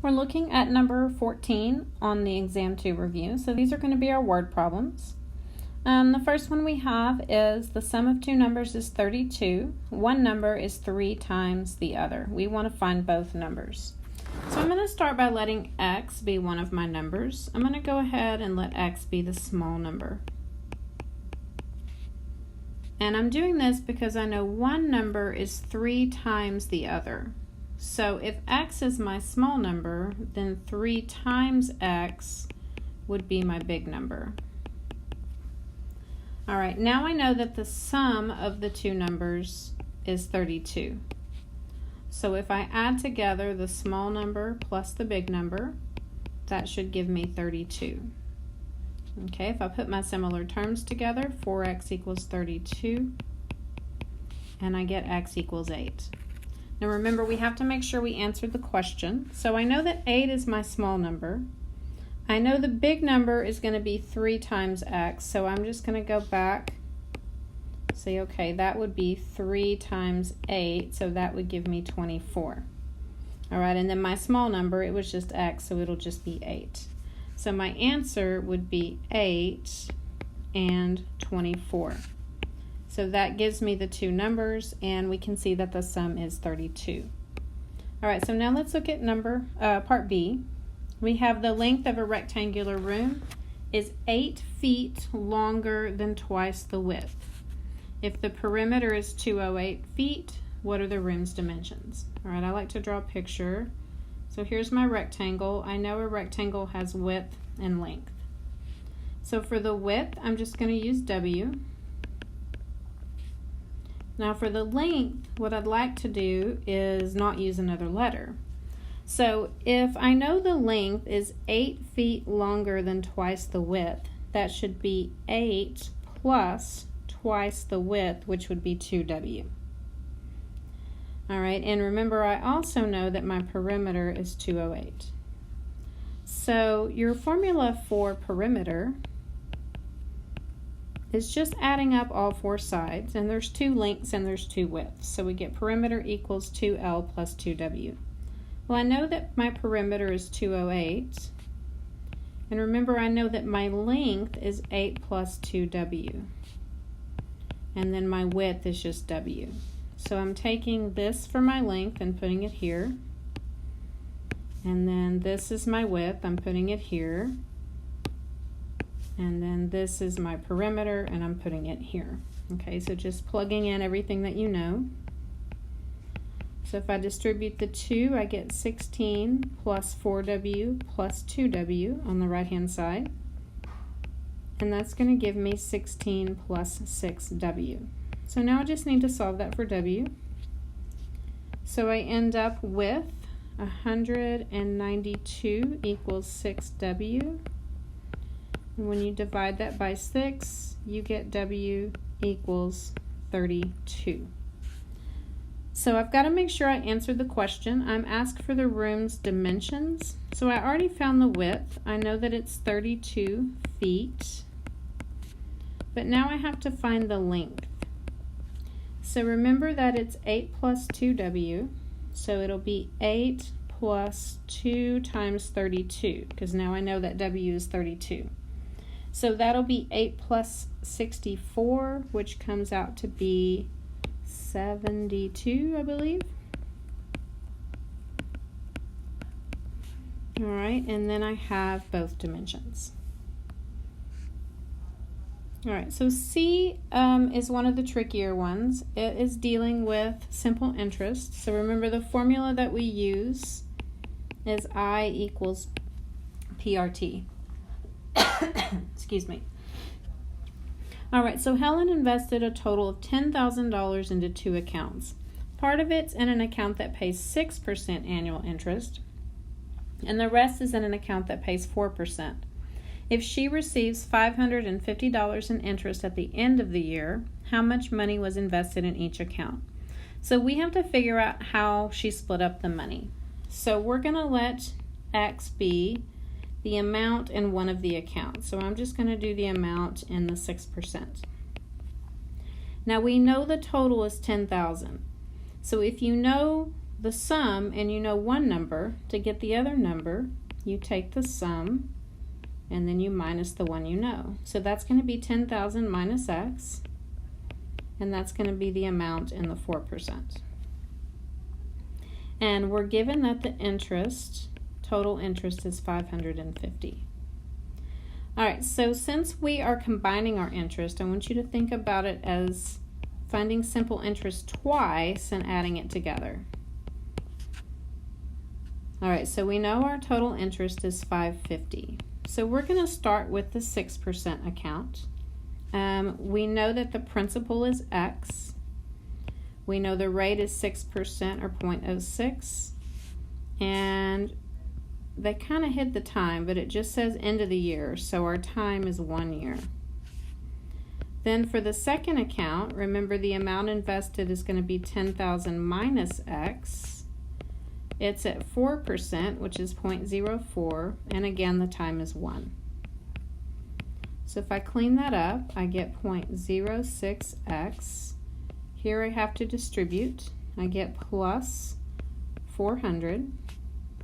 We're looking at number 14 on the exam 2 review. So these are going to be our word problems. The first one we have is the sum of two numbers is 32. One number is 3 times the other. We want to find both numbers. So I'm going to start by letting x be one of my numbers. I'm going to go ahead and let x be the small number. And I'm doing this because I know one number is 3 times the other. So if x is my small number, then 3 times x would be my big number. All right, now I know that the sum of the two numbers is 32. So if I add together the small number plus the big number, that should give me 32. Okay, if I put my similar terms together, 4x equals 32, and I get x equals 8. Now remember, we have to make sure we answered the question. So I know that 8 is my small number. I know the big number is going to be 3 times x, so I'm just going to go back, say, okay, that would be 3 times 8, so that would give me 24. All right, and then my small number, it was just x, so it'll just be 8. So my answer would be 8 and 24. So that gives me the two numbers, and we can see that the sum is 32. All right, so now let's look at part B. We have the length of a rectangular room is 8 feet longer than twice the width. If the perimeter is 208 feet, what are the room's dimensions? All right, I like to draw a picture. So here's my rectangle. I know a rectangle has width and length. So for the width, I'm just going to use W. Now for the length, what I'd like to do is not use another letter. So if I know the length is 8 feet longer than twice the width, that should be 8 plus twice the width, which would be 2W. All right, and remember, I also know that my perimeter is 208. So your formula for perimeter is just adding up all four sides, and there's 2 lengths and there's 2 widths. So we get perimeter equals 2L plus 2W. Well, I know that my perimeter is 208, and remember, I know that my length is 8 plus 2W, and then my width is just W. So I'm taking this for my length and putting it here. And then this is my width, I'm putting it here. And then this is my perimeter, and I'm putting it here. Okay, so just plugging in everything that you know. So if I distribute the 2, I get 16 plus 4W plus 2W on the right-hand side. And that's going to give me 16 plus 6W. So now I just need to solve that for W. So I end up with 192 equals 6W. And when you divide that by 6, you get W equals 32. So I've got to make sure I answer the question. I'm asked for the room's dimensions. So I already found the width. I know that it's 32 feet. But now I have to find the length. So remember that it's 8 plus 2W, so it'll be 8 plus 2 times 32, because now I know that W is 32. So that'll be 8 plus 64, which comes out to be 72, I believe. All right, and then I have both dimensions. All right, so C is one of the trickier ones. It is dealing with simple interest. So remember, the formula that we use is I equals PRT. Excuse me. All right, so Helen invested a total of $10,000 into 2 accounts. Part of it's in an account that pays 6% annual interest, and the rest is in an account that pays 4%. If she receives $550 in interest at the end of the year, how much money was invested in each account? So we have to figure out how she split up the money. So we're going to let X be the amount in one of the accounts. So I'm just going to do the amount in the 6%. Now we know the total is $10,000. So if you know the sum and you know one number, to get the other number, you take the sum and then you minus the one you know. So that's going to be 10,000 minus x, and that's going to be the amount in the 4%. And we're given that the total interest is $550. All right, so since we are combining our interest, I want you to think about it as finding simple interest twice and adding it together. All right, so we know our total interest is $550. So we're going to start with the 6% account. We know that the principal is X. We know the rate is 6% or 0.06. And they kind of hid the time, but it just says end of the year, so our time is 1 year. Then for the second account, remember the amount invested is going to be 10,000 minus X. It's at 4%, which is 0.04, and again the time is 1. So if I clean that up, I get 0.06x. Here I have to distribute. I get plus 400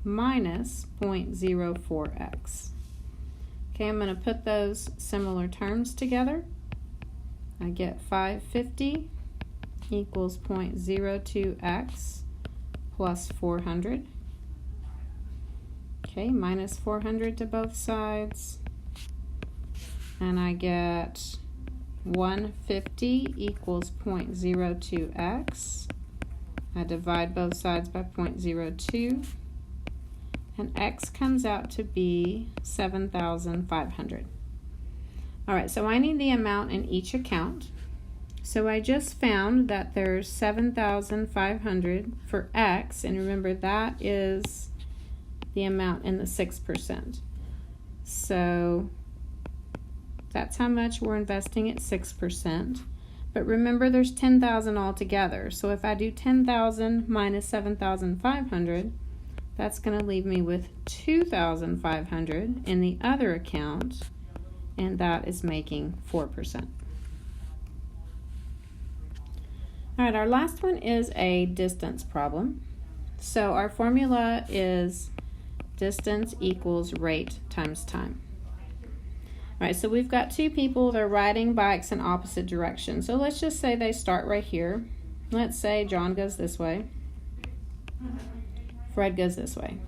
minus 0.04x. Okay, I'm going to put those similar terms together. I get 550 equals 0.02x plus 400. Okay, minus 400 to both sides. And I get 150 equals 0.02x. I divide both sides by 0.02. And x comes out to be 7,500. All right, so I need the amount in each account. So I just found that there's 7,500 for x, and remember that is the amount in the 6%. So that's how much we're investing at 6%. But remember there's 10,000 altogether. So if I do 10,000 minus 7,500, that's going to leave me with 2,500 in the other account, and that is making 4%. All right, our last one is a distance problem. So our formula is distance equals rate times time. All right, so we've got two people, they're riding bikes in opposite directions. So let's just say they start right here. Let's say John goes this way, Fred goes this way.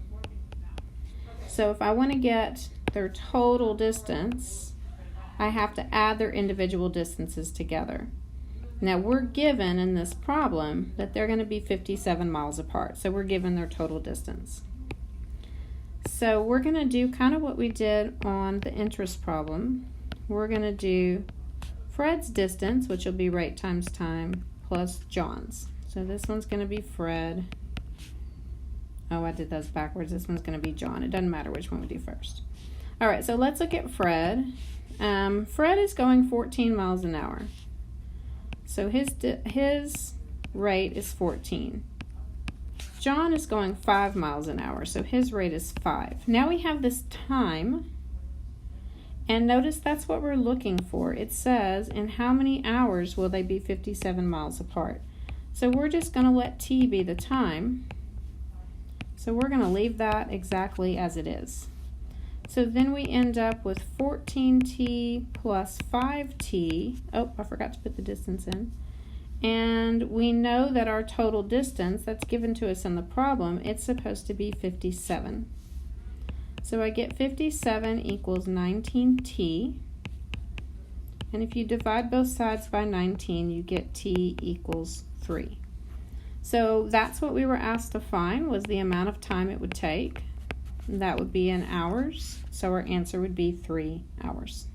So if I want to get their total distance, I have to add their individual distances together. Now we're given in this problem that they're going to be 57 miles apart. So we're given their total distance. So we're going to do kind of what we did on the interest problem. We're going to do Fred's distance, which will be rate times time, plus John's. So this one's going to be Fred. Oh, I did those backwards. This one's going to be John. It doesn't matter which one we do first. All right, so let's look at Fred. Fred is going 14 miles an hour. So his rate is 14. John is going 5 miles an hour, so his rate is 5. Now we have this time, and notice that's what we're looking for. It says, in how many hours will they be 57 miles apart? So we're just going to let t be the time. So we're going to leave that exactly as it is. So then we end up with 14t plus 5t. Oh, I forgot to put the distance in. And we know that our total distance that's given to us in the problem, it's supposed to be 57. So I get 57 equals 19t. And if you divide both sides by 19, you get t equals 3. So that's what we were asked to find, was the amount of time it would take. That would be in hours. So our answer would be 3 hours.